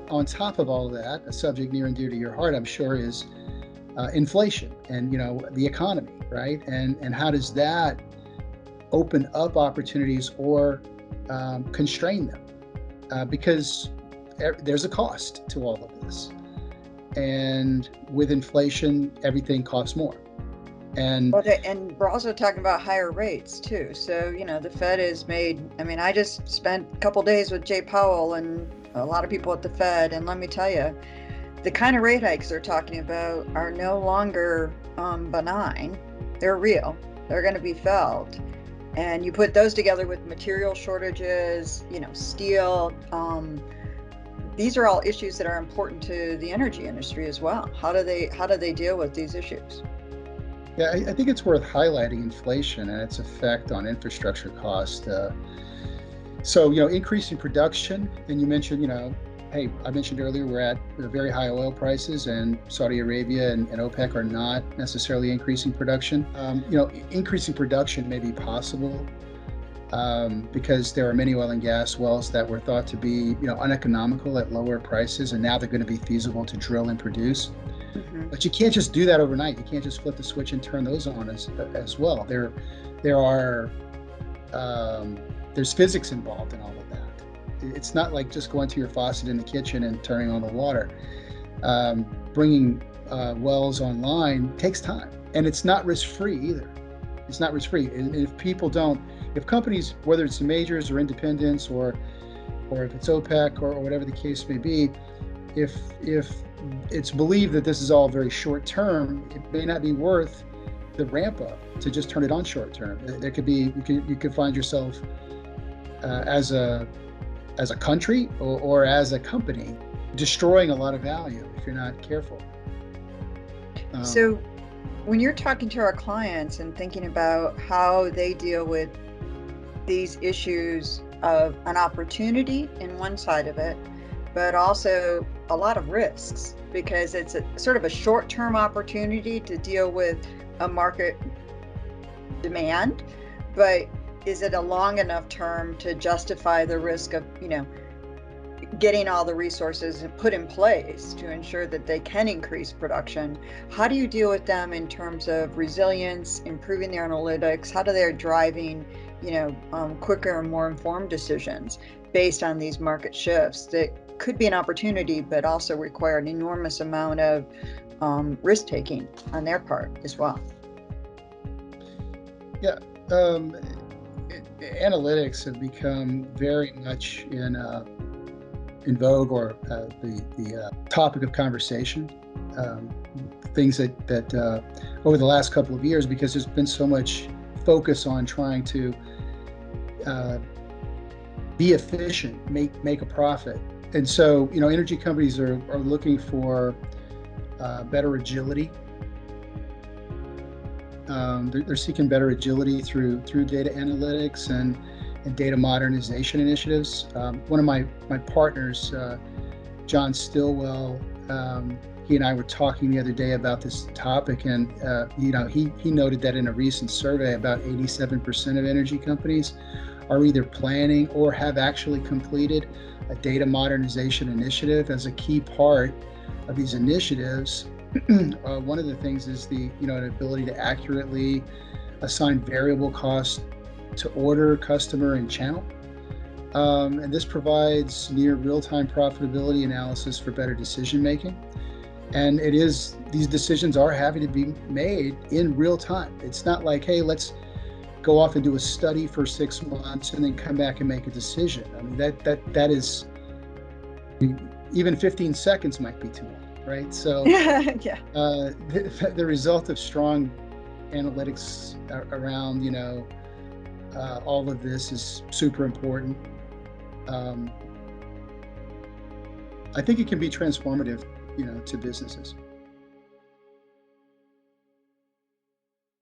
on top of all of that, a subject near and dear to your heart, I'm sure, is inflation and the economy, right? And how does that open up opportunities or constrain them? Because there's a cost to all of this, and with inflation, everything costs more. And And we're also talking about higher rates too. So, the Fed is made, I mean, I just spent a couple days with Jay Powell and a lot of people at the Fed. And let me tell you, the kind of rate hikes they're talking about are no longer benign. They're real. They're going to be felt. And you put those together with material shortages, steel. These are all issues that are important to the energy industry as well. How do they deal with these issues? yeah, I think it's worth highlighting inflation and its effect on infrastructure cost. So, increasing production, and you mentioned, hey, I mentioned earlier we're at very high oil prices, and Saudi Arabia and OPEC are not necessarily increasing production. Increasing production may be possible because there are many oil and gas wells that were thought to be, uneconomical at lower prices, and now they're going to be feasible to drill and produce. Mm-hmm. But you can't just do that overnight. You can't just flip the switch and turn those on as well. There are there's physics involved in all of that. It's not like just going to your faucet in the kitchen and turning on the water. Bringing wells online takes time, and it's not risk-free either. It's not risk-free. If companies, whether it's the majors or independents, or if it's OPEC or whatever the case may be, if it's believed that this is all very short term, it may not be worth the ramp up to just turn it on short term. There could be you could find yourself as a country or as a company destroying a lot of value if you're not careful. So when you're talking to our clients and thinking about how they deal with these issues of an opportunity in one side of it, but also a lot of risks, because it's a sort of a short-term opportunity to deal with a market demand, but is it a long enough term to justify the risk of, getting all the resources put in place to ensure that they can increase production? How do you deal with them in terms of resilience, improving their analytics? How do they driving, quicker and more informed decisions based on these market shifts that could be an opportunity, but also require an enormous amount of risk taking on their part as well? Yeah, analytics have become very much in vogue, or the topic of conversation. Things that over the last couple of years, because there's been so much focus on trying to be efficient, make a profit. And so, energy companies are looking for better agility. They're seeking better agility through data analytics and data modernization initiatives. One of my partners, John Stillwell, he and I were talking the other day about this topic, and he noted that in a recent survey, about 87% of energy companies are either planning or have actually completed a data modernization initiative. As a key part of these initiatives, one of the things is an ability to accurately assign variable cost to order, customer, and channel. And this provides near real-time profitability analysis for better decision making. And these decisions are having to be made in real time. It's not like, hey, let's go off and do a study for 6 months and then come back and make a decision. I mean, that is, even 15 seconds might be too long, right? So Yeah. The result of strong analytics around, all of this is super important. I think it can be transformative, to businesses.